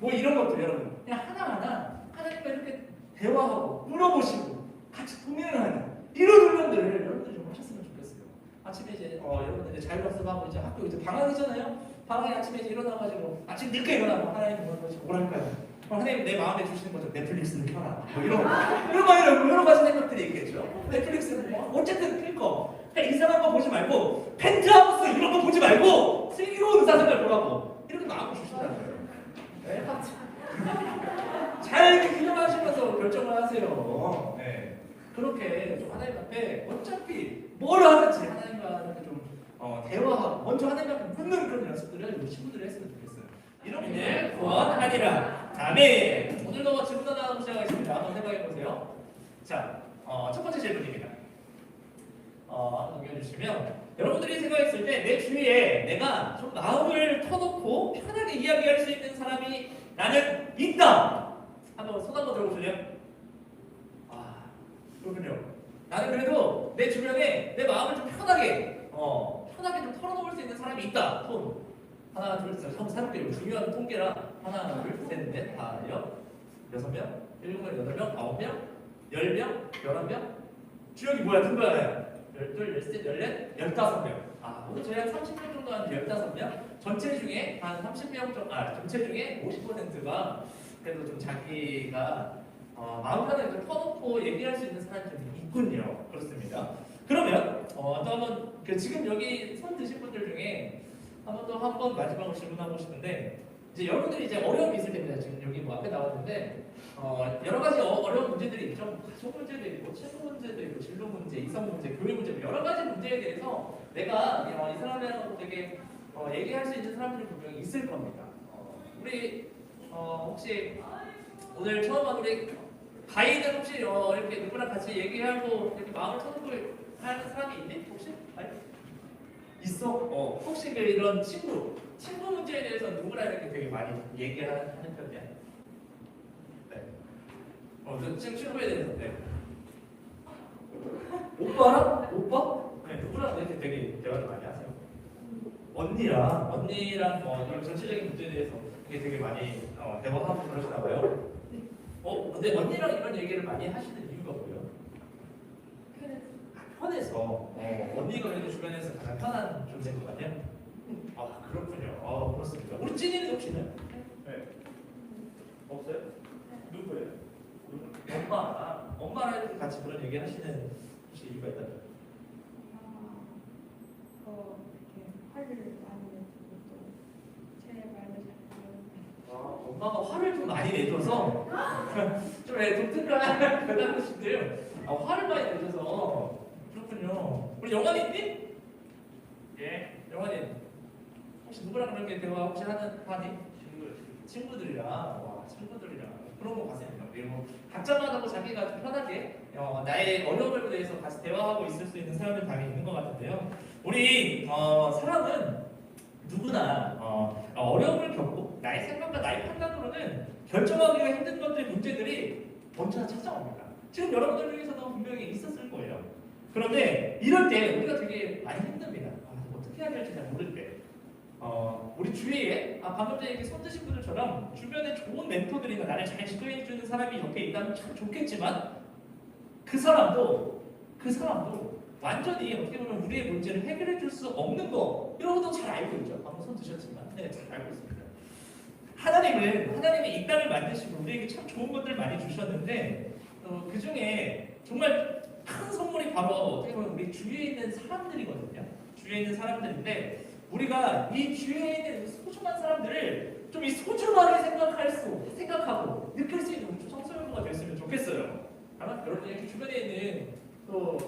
뭐 이런 것들 여러분 그냥 하나하나 하나님과 이렇게 대화하고 물어보시고 같이 동행을 하는 이런 훈련들을 여러분들이 좀 하셨으면 좋겠어요. 아침에 이제 여러분들 이제 자율학습하고 이제 학교 이제 방학이잖아요. 방학에 아침에 이제 일어나가지고 아침 늦게 일어나고 하나님 뭐랄까요? 하나님 내 마음에 주시는 거죠. 넷플릭스를 켜라. 뭐 이런 여러 가지 생각들이 있겠죠. 넷플릭스는 뭐 어쨌든 클 거. 그냥 이상한 거 보지 말고 펜트하우스 이런 거 보지 말고 슬기로운 의사생활 보라고 이렇게 마음을 주시더라고요. 네? 잘 균형하시면서 결정을 하세요. 네. 그렇게 좀 하나님 앞에 어차피 뭘 하든지 하나님과 이렇게 좀 대화하고 먼저 하나님 앞에 묻는 그런 연습들을 우리 친구들이 했으면 좋겠어요. 이렇게 구원하리라. 아멘. 오늘도 질문 하나 시작하겠습니다. 한번 생각해 보세요. 자, 첫 번째 질문입니다. 한번 넘겨주시면 여러분들이 생각했을 때 내 주위에 내가 좀 마음을 터놓고 편하게 이야기할 수 있는 사람이 나는 있다. 한번 손 한번 들어보실래요? 아, 그렇군요. 나는 그래도 내 주변에 내 마음을 좀 편하게 좀 털어놓을 수 있는 사람이 있다. 손. 하나, 둘, 셋. 한번 사람들이 중요한 통계라. 하나, 둘, 셋, 넷, 다, 여섯 명, 일곱 명, 여덟 명, 아홉 명, 10명, 11명. 주역이 뭐야? 누가요? 12, 13, 14, 15명. 오늘 저희 한 30명 정도 한 15명. 전체 중에 한 30명 정도, 전체 중에 50%가 그래도 좀 자기가 마음 편하게 좀 터놓고 얘기할 수 있는 사람이 좀 있군요. 그렇습니다. 그러면 또 한번 지금 여기 손 드신 분들 중에 한 번 마지막으로 질문하고 싶은데 이제 여러분들이 이제 어려움이 있을 때입니다. 지금 여기 뭐 앞에 나왔는데 여러 가지 어려운 문제들이 있죠. 가족 문제도 있고 친구 문제도 있고 진로 문제, 이성 문제, 교육 문제 여러 가지 문제에 대해서 내가 이 사람이랑 되게 얘기할 수 있는 사람들이 분명히 있을 겁니다. 우리 혹시 오늘 처음 한 우리 가이드 혹시 이렇게 누구랑 같이 얘기하고 이렇게 마음을 터놓고 하는 사람이 있니? 혹시? 아니? 있어? 혹시 이런 친구 문제에 대해서 누구랑 이렇게 되게 많이 얘기하는 편이야? 네. 친구에 대해서 네. 오빠랑? 오빠? 네, 누구랑 이렇게 되게 대화를 많이 하세요? 언니랑 이런 전체적인 문제에 대해서 되게 많이 대화하고 그러시나 봐요. 근데 언니랑 이런 얘기를 많이 하시는 이유가 뭐예요? 편해서. 언니가 그래도 주변에서 가장 편한 존재인 것 같아요. 그렇군요. 그렇습니다. 우리 찐이는 혹시는? 네. 없어요? 누구예요? 엄마랑 이렇게 같이 그런 얘기 하시는 혹시 이유가 있다면? 이렇게 화를 많이 내주고 또 제 말을 잘 들어요. 엄마가 화를 좀 많이 내줘서 좀 독특한 대답이신데요. 화를 많이 내줘서 그렇군요. 우리 영환이 있니? 예, 영환이 혹시 누구랑 그렇게 대화 혹시 하니? 친구들이랑 그런 거 같습니다. 그리고 각자마다 자기가 좀 편하게 나의 어려움에 대해서 같이 대화하고 있을 수 있는 사람들 당연히 있는 것 같은데요. 우리 사람은 누구나 어려움을 겪고 나의 생각과 나의 판단으로는 결정하기가 힘든 것들의 문제들이 먼저 찾아옵니다. 지금 여러분들 중에서도 분명히 있었을 거예요. 그런데 이럴 때 우리가 되게 많이 힘듭니다. 어떻게 해야 될지 잘 모를 때 우리 주위에 방금 전에 이렇게 손 드신 분들처럼 주변에 좋은 멘토들이나 나를 잘 지도해주는 사람이 옆에 있다면 참 좋겠지만 그 사람도 완전히 어떻게 보면 우리의 문제를 해결해 줄 수 없는 거 이런 것도 잘 알고 있죠. 방금 손 드셨지만 네, 잘 알고 있습니다. 하나님이 이 땅을 만드시고 우리에게 참 좋은 것들 많이 주셨는데 그 중에 정말 큰 선물이 바로 어떻게 보면 우리 주위에 있는 사람들이거든요. 주위에 있는 사람들인데 우리가 이 주위에 있는 소중한 사람들을 좀 이 소중하게 생각하고 느낄 수 있는 우리 청소년부가 됐으면 좋겠어요. 아마 여러분 이렇게 주변에 있는 또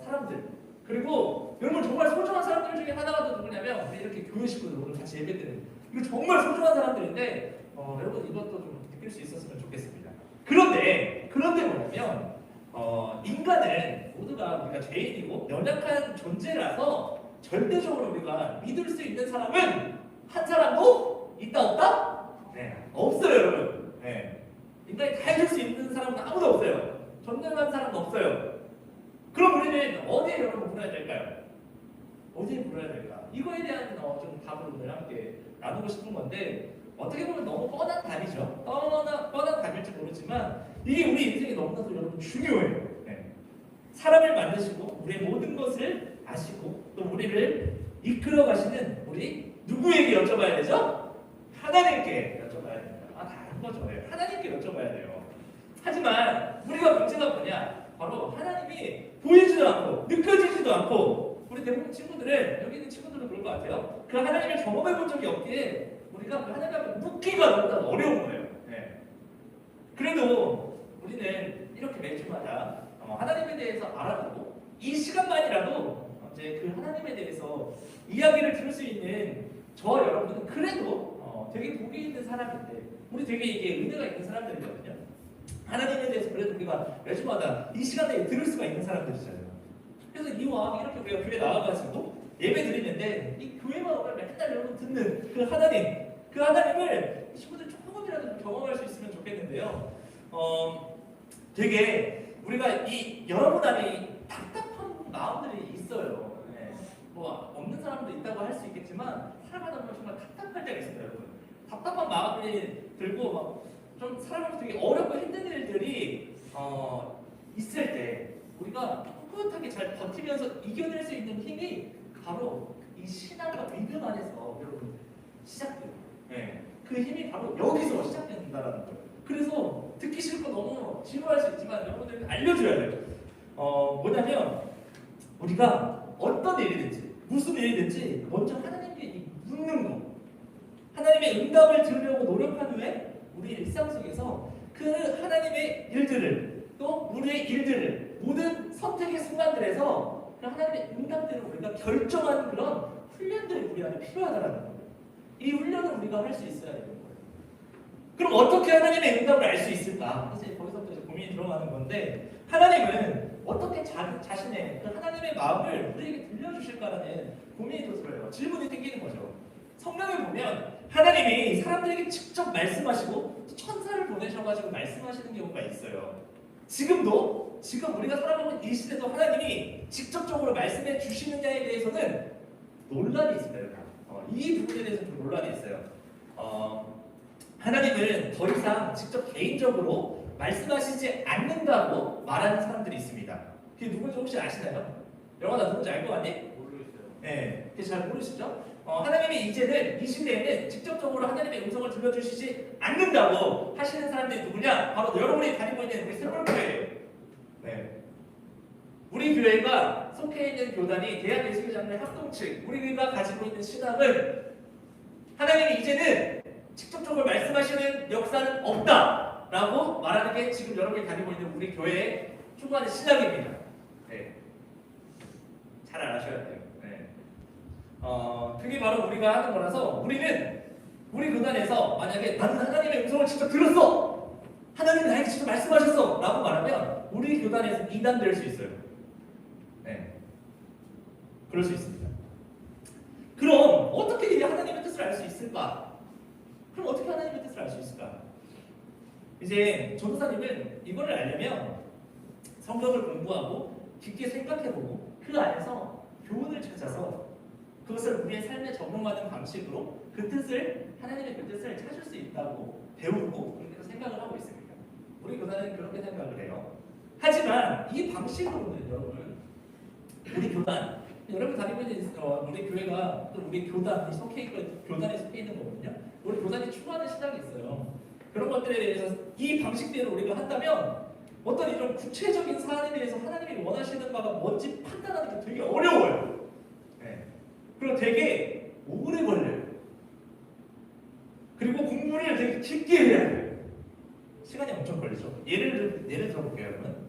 사람들 그리고 여러분 정말 소중한 사람들 중에 하나가 또 누구냐면 우리 이렇게 교회 식구들 오늘 같이 예배드리는 이거 정말 소중한 사람들인데 여러분 이것도 좀 느낄 수 있었으면 좋겠습니다. 그런데 뭐냐면 인간은 모두가 우리가 죄인이고 연약한 존재라서 절대적으로 우리가 믿을 수 있는 사람은 한 사람도 있다 없다? 네, 없어요 여러분. 네. 인간이 다 해줄 수 있는 사람은 아무도 없어요. 전능한 사람도 없어요. 그럼 우리는 어디에 여러분 물어야 될까요? 어디에 물어야 될까? 이거에 대한 좀 답을 오늘 함께 나누고 싶은 건데 어떻게 보면 너무 뻔한 답이죠. 뻔한 답일지 모르지만 이게 우리 인생에 너무나도 여러분 중요해요. 네. 사람을 만드시고 우리의 모든 것을 아시고 또 우리를 이끌어 가시는 우리 누구에게 여쭤봐야 되죠? 하나님께 여쭤봐야 됩니다. 다른 거죠. 네. 하나님께 여쭤봐야 돼요. 하지만 우리가 문제가 뭐냐? 바로 하나님이 보이지도 않고 느껴지지도 않고 우리 대부분 친구들은 여기 있는 친구들도 그럴 것 같아요. 그 하나님을 경험해 본 적이 없기에 우리가 그 하나님 앞에 묻기가 너무나 어려운 거예요. 네. 그래도 우리는 이렇게 매주마다 하나님에 대해서 알아보고 이 시간만이라도 이제 그 하나님에 대해서 이야기를 들을 수 있는 저와 여러분은 그래도 되게 복이 있는 사람인데 우리 되게 이게 은혜가 있는 사람들이거든요. 하나님에 대해서 그래도 우리가 매주마다 이 시간에 들을 수가 있는 사람들이잖아요. 그래서 이왕 이렇게 우리가 교회 나와가지고 예배 드리는데 이 교회만 오면 맨날 여러분 듣는 그 하나님을 친구들 조금이라도 좀 경험할 수 있으면 좋겠는데요. 되게 우리가 이 여러분 안에 답답한 마음들이 있어요. 네. 뭐 없는 사람도 있다고 할 수 있겠지만 살아가다 보면 정말 답답할 때가 있어요, 여러분. 답답한 마음이 들고 막 좀 살아가면서 되게 어렵고 힘든 일들이 있을 때 우리가 꿋꿋하게 잘 버티면서 이겨낼 수 있는 힘이 바로 이 신앙과 믿음 안에서 여러분 시작돼요. 네. 그 힘이 바로 여기서 시작된다라는 거예요. 그래서 듣기 싫고 너무 지루할 수 있지만 여러분들에게 알려줘야 돼요. 뭐냐면 우리가 어떤 일이든지 무슨 일이든지 먼저 하나님께 묻는 거, 하나님의 응답을 들으려고 노력한 후에 우리 일상 속에서 그 하나님의 일들을 또 우리의 일들을 모든 선택의 순간들에서 그 하나님의 응답들을 우리가 결정하는 그런 훈련들이 우리 안에 필요하다는 거예요. 이 훈련을 우리가 할 수 있어야 되는 거예요. 그럼 어떻게 하나님의 응답을 알 수 있을까? 이제 거기서부터 이제 고민이 들어가는 건데 하나님은 어떻게 자신의 그 하나님의 마음을 우리에게 들려주실까라는 고민이 또 들어요. 질문이 생기는 거죠. 성경에 보면 하나님이 사람들에게 직접 말씀하시고 천사를 보내셔가지고 말씀하시는 경우가 있어요. 지금 우리가 살아가는 이 시대도 하나님이 직접적으로 말씀해 주시느냐에 대해서는 논란이 있습니다. 이 부분에 대해서 좀 논란이 있어요. 하나님은 더 이상 직접 개인적으로 말씀하시지 않는다고 말하는 사람들이 있습니다. 그게 누군지 혹시 아시나요? 영화나 누군지 알 거 아니? 모르겠어요. 네, 그게 잘 모르시죠? 하나님이 이제는 이 시대에는 직접적으로 하나님의 음성을 들려주시지 않는다고 하시는 사람들이 누구냐? 바로 여러분이 다니고 있는 우리 세월교회예요. 네. 우리 교회가 속해 있는 교단이 대한예수교장로의 합동측, 우리 교회가 가지고 있는 신앙은 하나님이 이제는 직접적으로 말씀하시는 역사는 없다라고 말하는 게 지금 여러분이 다니고 있는 우리 교회의 충만한 신앙입니다. 네. 잘 아셔야 돼요. 네. 그게 바로 우리가 하는 거라서 우리는 우리 교단에서 만약에 나는 하나님의 음성을 직접 들었어, 하나님이 나에게 직접 말씀하셨어 라고 말하면 우리 교단에서 이단될 수 있어요. 네. 그럴 수 있습니다. 그럼 어떻게 이 하나님의 뜻을 알 수 있을까? 그럼 어떻게 하나님의 뜻을 알 수 있을까? 이제 전도사님은 이거를 알려면 성경을 공부하고 깊게 생각해보고 그 안에서 교훈을 찾아서 그것을 우리의 삶에 적용하는 방식으로 그 뜻을, 하나님의 그 뜻을 찾을 수 있다고 배우고 그렇게 생각을 하고 있습니다. 우리 교단은 그렇게 생각을 해요. 하지만 이 방식으로는 여러분, 우리 교단, 여러분 다니고 있는 우리 교회가 또 우리 교단에 속해 있는 교단에 속해 있는 거거든요. 우리 교단이 추구하는 신앙이 있어요. 그런 것들에 대해서 이 방식대로 우리가 한다면 어떤 이런 구체적인 사안에 대해서 하나님이 원하시는 바가 뭔지 판단하는 게 되게 어려워요. 네. 그리고 되게 오래 걸려요. 그리고 공부를 되게 깊게 해야 돼요. 시간이 엄청 걸리죠. 예를 들어볼게요, 여러분.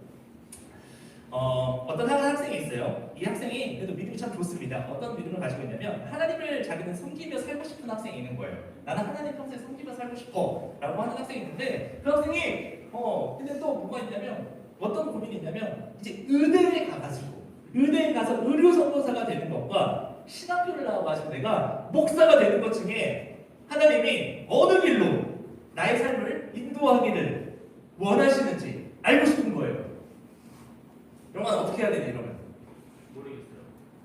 어떤 학생이 있어요. 이 학생이 그래도 믿음이 참 좋습니다. 어떤 믿음을 가지고 있냐면 하나님을 자기는 섬기며 살고 싶은 학생이 있는 거예요. 나는 하나님 평생 섬기며 살고 싶어 라고 하는 학생이 있는데 그 학생이 근데 또 뭐가 있냐면 어떤 고민이 있냐면 이제 의대에 가서 의료 선교사가 되는 것과 신학교를 나와가지고 내가 목사가 되는 것 중에 하나님이 어느 길로 나의 삶을 인도하기를 원하시는지 알고 싶은 거예요. 영화는 어떻게 해야 되니 이러면? 모르겠어요.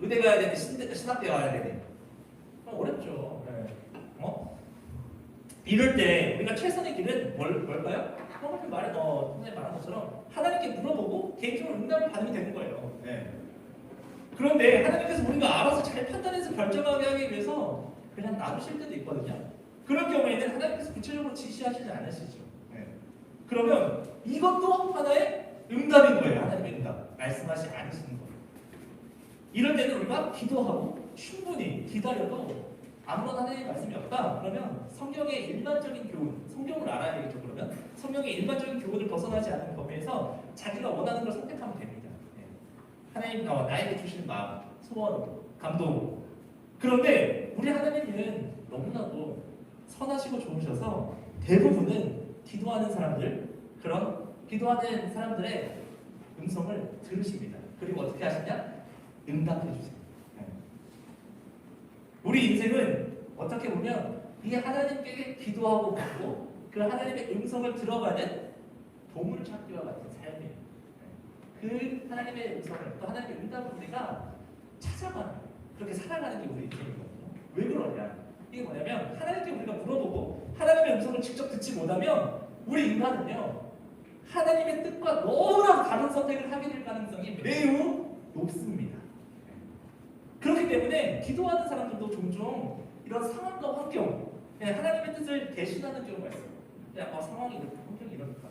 의대 가야 되니 신학대 가야 되니? 어렵죠. 네. 이럴 때 우리가 최선의 길은 뭘까요? 선생님 말한 것처럼 하나님께 물어보고 개인적으로 응답을 받으면 되는 거예요. 네. 그런데 하나님께서 우리가 알아서 잘 판단해서 결정하게 하기 위해서 그냥 놔두실 때도 있거든요. 그런 경우에는 하나님께서 구체적으로 지시하시지 않으시죠. 네. 그러면 이것도 하나의 응답인 거예요. 하나님의 응답. 말씀하시 않으시는 거예요. 이럴 때는 우리가 기도하고 충분히 기다려도 아무런 하나님의 말씀이 없다. 그러면 성경의 일반적인 교훈, 성경을 알아야 되겠죠. 그러면 성경의 일반적인 교훈을 벗어나지 않는 범위에서 자기가 원하는 걸 선택하면 됩니다. 네. 하나님 나에게 주시는 마음, 소원, 감동. 그런데 우리 하나님은 너무나도 선하시고 좋으셔서 대부분은 기도하는 사람들의 음성을 들으십니다. 그리고 어떻게 하시냐? 응답해 주세요. 네. 우리 인생은 어떻게 보면 이 하나님께 기도하고 받고 그 하나님의 음성을 들어가는 보물 찾기와 같은 삶이에요. 그 하나님의 음성을 또 하나님의 응답을 우리가 찾아가는 그렇게 살아가는 게 우리 인생이거든요. 왜 그러냐? 이게 뭐냐면 하나님께 우리가 물어보고 하나님의 음성을 직접 듣지 못하면 우리 인간은요 하나님의 뜻과 너무나 다른 선택을 하게 될 가능성이 매우 높습니다. 그렇기 때문에 기도하는 사람들도 종종 이런 상황과 환경, 하나님의 뜻을 대신하는 경우가 있어요. 그냥 상황이 이렇다, 환경이 이러니까.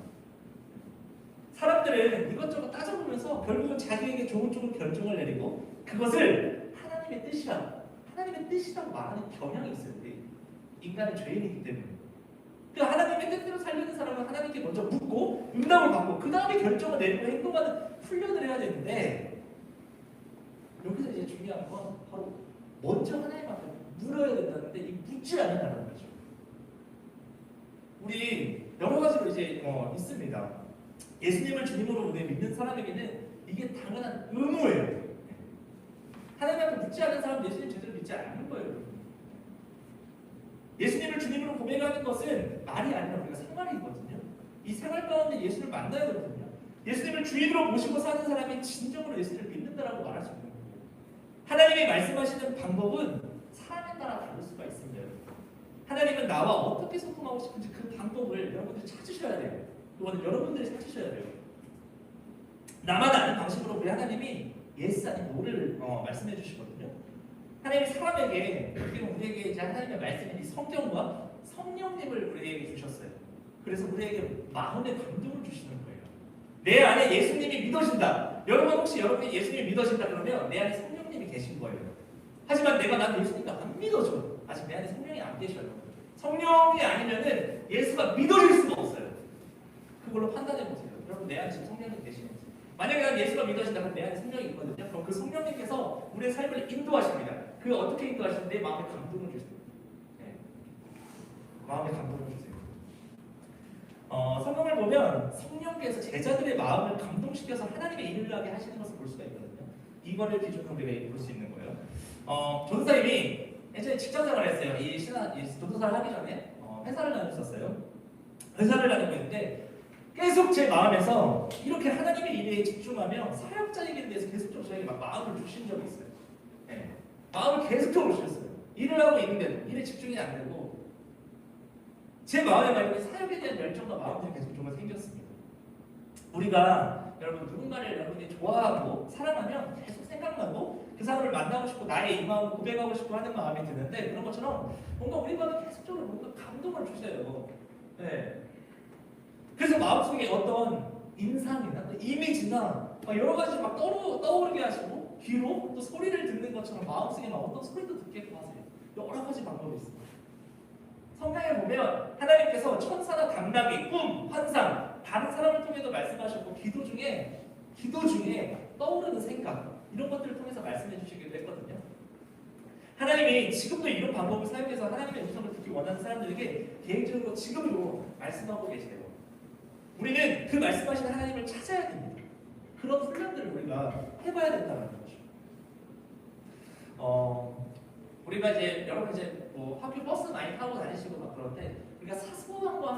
사람들은 이것저것 따져보면서 결국은 자기에게 좋은 쪽으로 결정을 내리고 그것을 하나님의 뜻이라고 말하는 경향이 있어요. 우리 인간은 죄인이기 때문에. 그 하나님의 뜻대로 살려는 사람은 하나님께 먼저 묻고 응답을 받고 그 다음에 결정을 내리고 행동하는 훈련을 해야 되는데 여기서 이제 중요한 건 바로 먼저 하나님한테 물어야 된다는데 이 묻지 않는다는 거죠. 우리 여러 가지로 이제 있습니다. 예수님을 주님으로 우리 믿는 사람에게는 이게 당연한 의무예요. 하나님한테 묻지 않는 사람은 예수님 제대로 믿지 않는 거예요. 예수님을 주님으로 고백하는 것은 말이 아니라 우리가 생활이거든요. 이 생활 가운데 예수를 만나야 되거든요. 예수님을 주인으로 모시고 사는 사람이 진정으로 예수를 믿는다라고 말할 수 있는 거예요. 하나님이 말씀하시는 방법은 사람에 따라 다를 수가 있습니다. 하나님은 나와 어떻게 소통하고 싶은지 그 방법을 여러분들이 찾으셔야 돼요. 그거는 여러분들이 찾으셔야 돼요. 나만 아는 방식으로 우리 하나님이 예스 아닌 노를 말씀해 주시거든요. 하나님이 사람에게 우리에게 이제 하나님의 말씀인 이 성경과 성령님을 우리에게 주셨어요. 그래서 우리에게 마음의 감동을 주시는 거예요. 내 안에 예수님이 믿어진다. 여러분 혹시 여러분이 예수님이 믿어진다 그러면 내 안에 성령님이 계신 거예요. 하지만 난 예수님을 안 믿어져. 아직 내 안에 성령이 안 계셔요. 성령이 아니면은 예수가 믿어질 수가 없어요. 그걸로 판단해 보세요. 여러분 내 안에 지금 성령이 계시는지. 만약에 난 예수가 믿어진다 그럼 내 안에 성령이 있거든요. 그럼 그 성령님께서 우리의 삶을 인도하십니다. 그 어떻게 인도하시는데 마음에 감동을 주세요. 네. 마음에 감동을 주세요. 성경을 보면 성령께서 제자들의 마음을 감동시켜서 하나님의 일을 하게 하시는 것을 볼 수가 있거든요. 이거를 기준으로 우리가 볼 수 있는 거예요. 전도사님이 예전에 직장생활을 했어요. 이 전도사를 하기 전에 회사를 다녔었어요. 회사를 다니고 있는데 계속 제 마음에서 이렇게 하나님의 일에 집중하며 사역자에게 대해서 계속적으로 저에게 막 마음을 주신 적이 있어요. 네. 마음을 계속적으로 주셨어요. 일을 하고 있는데 일에 집중이 안 되고 제 마음에 막 사역에 대한 열정과 마음들이 계속 정말 생겼습니다. 우리가 여러분 누군가를 여러분이 좋아하고 사랑하면 계속 생각나고 그 사람을 만나고 싶고 나의 이 마음을 고백하고 싶고 하는 마음이 드는데 그런 것처럼 뭔가 우리가 계속적으로 뭔가 감동을 주셔요. 네. 그래서 마음속에 어떤 인상이나 이미지나 여러 가지 막 떠오르게 하시고 귀로 또 소리를 듣는 것처럼 마음속에 막 어떤 소리도 듣게 하세요. 여러 가지 방법이 있습니다. 성경에 보면 하나님께서 천사나 당나귀, 꿈, 환상 다른 사람을 통해서 말씀하셨고 기도 중에 떠오르는 생각 이런 것들을 통해서 말씀해 주시기도 했거든요. 하나님이 지금도 이런 방법을 사용해서 하나님의 음성을 듣기 원하는 사람들에게 개인적으로 지금도 말씀하고 계세요. 우리는 그 말씀하시는 하나님을 찾아야 됩니다. 그런 훈련들을 우리가 해봐야 된다는 거죠. 우리가 이제 여러분 이제 학교 버스 많이 타고 다니시고 막 그런데 우리가 사소한 거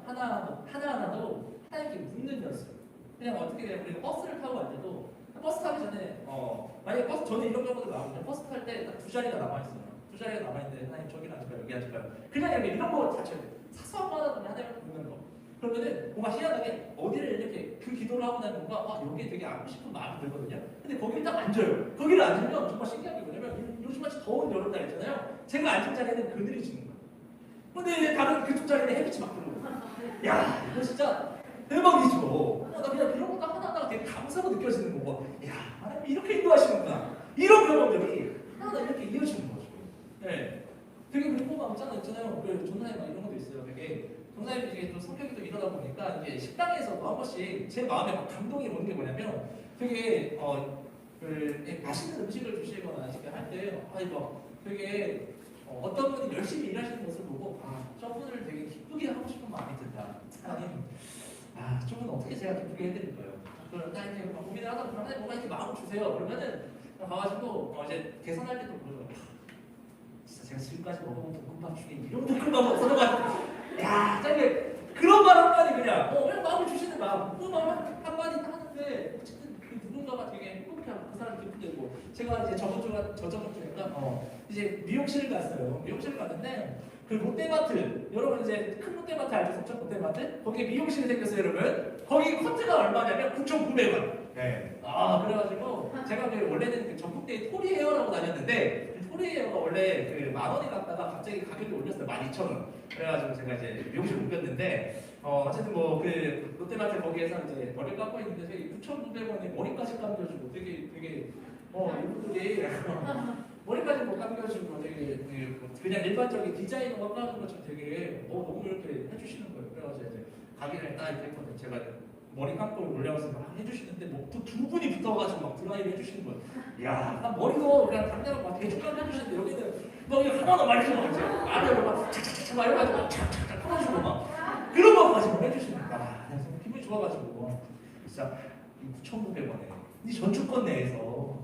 하나하나도 하나님께 묻는 연습. 그냥 어떻게 돼요? 우리가 버스를 타고 갈 때도 버스 타기 전에 만약에 저는 이런 경우도 나오거든요. 버스 탈 때 두 자리가 남아 있어요. 두 자리가 남아 있는데 하나님 저기 앉을까요? 여기 앉을까요? 그냥 이런 거 자체로 사소한 거 하나도 하나님을 묻는 거. 그러면은 뭔가 희한하게 어디를 이렇게 그 기도를 하고 나면 뭔가 여기 되게 앉고 싶은 마음이 들거든요. 근데 거기를 딱 앉아요. 거기를 앉으면 정말 신기한 게 뭐냐면 요즘같이 더운 여름날 있잖아요. 제가 앉은 자리에는 그늘이 지는 거예요. 근데 이제 다른 그쪽 자리에 햇빛이 막 들어오고. 야, 이거 진짜 대박이죠. 나 그냥 이런 것도 하나하나 되게 감사로 느껴지는 거고. 야, 하나님 이렇게 인도하시는구나. 이런 경험들이 하나하나 이렇게 이어지는 거죠. 네. 되게 그리고 막 있잖아요. 그 전사님 막 이런 것도 있어요. 되게 전사님 이게 또 성격이 또 이러다 보니까 이게 식당에서도 한 번씩 제 마음에 막 감동이 오는 게 뭐냐면 되게 맛있는 음식을 주시거나 이렇게 할 때 이거 되게 어떤 분이 열심히 일하시는 모습을 보고 저분을 되게 기쁘게 하고 싶은 마음이 든다. 하나님, 저분 어떻게 제가 기쁘게 해드릴까요? 그럼 나 이제 고민을 하다 보면 하나님 뭔가 이렇게 마음을 주세요. 그러면은 가가지고 이제 계산할 때도 그러죠. 진짜 제가 지금까지 먹어본 볶음밥 중에 이런 볶음밥 없어져가지고 야, 짜게 그런 말 한마디 그냥 마음을 주시는 마음 그 말 한마디 하는데 어쨌든 그 누군가가 되게 행복해하고 그 사람이 기쁘게 되고 제가 이제 저번 주인가 이제 미용실을 갔어요. 미용실을 갔는데 그 롯데마트 여러분 이제 큰 롯데마트 알죠? 성천 롯데마트 거기에 미용실이 생겼어요 여러분. 거기 커트가 얼마냐면 9,900원. 네. 그래가지고 제가 원래는 그 전국대에 토리헤어라고 다녔는데 토리헤어가 원래 그 10,000원이 갔다가 갑자기 가격이 올렸어요. 12,000원. 그래가지고 제가 이제 미용실 옮겼는데 어쨌든 뭐 그 롯데마트 거기에서 이제 머리를 감고 있는데 되게 9,900원에 머리까지 감겨주고 되게 이분들이 머리까지 못 감겨주고 되게 그냥 일반적인 디자이너가 까는 것처럼 되게 너무 이렇게 해주시는 거예요. 그래가지고 이제 가게를 딱 이렇게 했거든요. 제가 머리 감고 올려서 막 해주시는데 두 분이 붙어가지고 막 드라이브 해주시는 거예요. 이야, 난 머리도 그냥 당장 막 대충 해주시는데 여기는 막 이거 하나도 말리지 못해요. 아래로 막 착착착 막 이래가지고 착착착 풀어주고 막 그런 것까지 막 해주시는 거야. 그래서 기분이 좋아가지고 진짜 9,900원에 이 전주권 내에서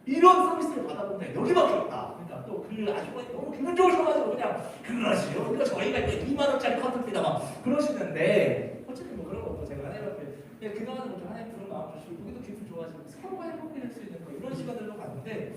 이런 서비스를 받아본다 여기밖에 없다. 그러니까 또 그 아주머니 너무 기분 좋으셔가지고 그냥 그러시요. 그러니까 저희가 이제 2만 원짜리 커트입니다 막 그러시는데 어쨌든 뭐 그런 것도 제가 하나님 앞에 그동안은 뭐 하나님 그런 마음 주시고 거기도 기분 좋아지고 서로가 행복해질 수 있는 거 이런 시간들도 갔는데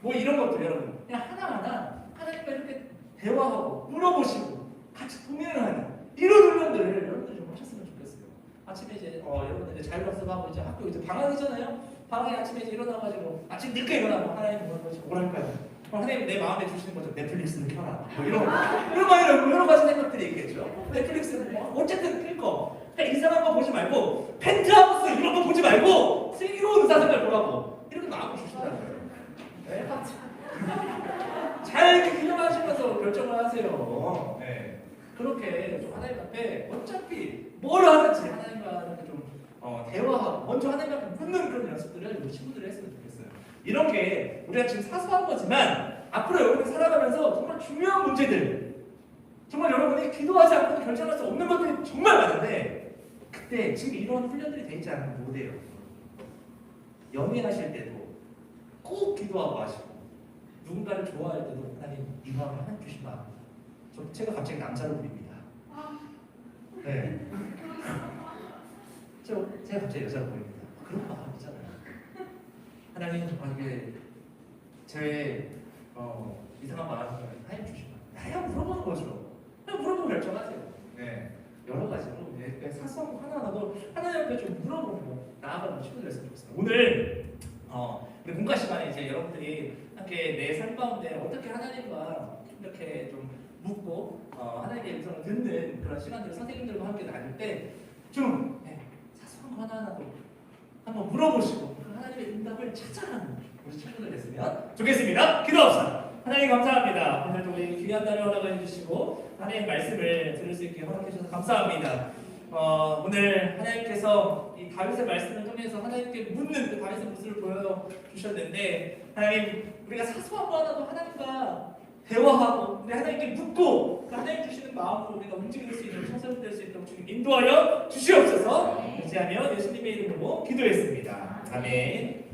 뭐 이런 것도 여러분 그냥 하나하나 하나님과 이렇게 대화하고 물어보시고 같이 고민을 하는 이런 훈련들을 여러분들이 좀 하셨으면 좋겠어요. 아침에 이제 여러분들 이제 자율학습하고 이제 학교 이제 방학이잖아요. 방학에 아침에 이제 일어나가지고 아침 늦게 일어나고 하나님 뭐랄까요? 하나님 내 마음에 주시는 거죠. 넷플릭스를 켜라. 뭐 이런 여러 가지 생각들이 있겠죠. 넷플릭스는 뭐 어쨌든 클 거. 그냥 이상한 거 보지 말고 펜트하우스 이런 거 보지 말고 슬기로운 의사생활 보라고 이렇게 마음을 주시더라고요. 네? 잘 기념하시면서 결정을 하세요. 네. 그렇게 좀 하나님 앞에 어차피 뭘 하든지 하나님과 이렇게 좀 대화하고 먼저 하나님 앞에 묻는 그런 연습들을 우리 친구들이 했으면 좋겠어요. 이런 게 우리가 지금 사소한 거지만 앞으로 여러분이 살아가면서 정말 중요한 문제들 정말 여러분이 기도하지 않고도 결정할 수 없는 것들이 정말 많은데 그때 지금 이런 훈련들이 되지 않으면 못해요. 연애하실 때도 꼭 기도하고 하시고 누군가를 좋아할 때도 하나님 이 마음을 하나님 주신 마음 제가 갑자기 남자로 보입니다. 네. 제가 갑자기 여자로 보입니다. 그런 마음 있잖아요. 하나님 이게 제 이상한 마음을 하나님 주시면 그냥 물어보는 거죠. 그냥 물어보고 결정하세요. 네. 여러 가지로 사소한 거 하나하나도 하나님 앞에 좀 물어보고 나아가는 친구들 했으면 좋겠습니다. 오늘 우리 문과 시간에 이제 여러분들이 함께 내 삶 가운데 어떻게 하나님과 이렇게 좀 묻고 하나님의 음성을 듣는 그런 시간들을 선생님들과 함께 나눌 때 좀 사소한 거 하나하나도 한번 물어보시고 하나님의 응답을 찾아가는 우리 친구들 됐으면 좋겠습니다. 기도합시다. 하나님 감사합니다. 오늘도 우리 귀한 날을 허락해 주시고 하나님의 말씀을 들을 수 있게 허락해 주셔서 감사합니다. 오늘 하나님께서 이 다윗의 말씀을 통해서 하나님께 묻는 그 다윗의 모습을 보여주셨는데 하나님 우리가 사소한 거 하나도 하나님과 대화하고 우리 하나님께 묻고 그 하나님 주시는 마음으로 우리가 움직일 수 있는 청소년 될 수 있도록 주님 인도하여 주시옵소서. 이제하며 예수님의 이름으로 기도했습니다. 아멘.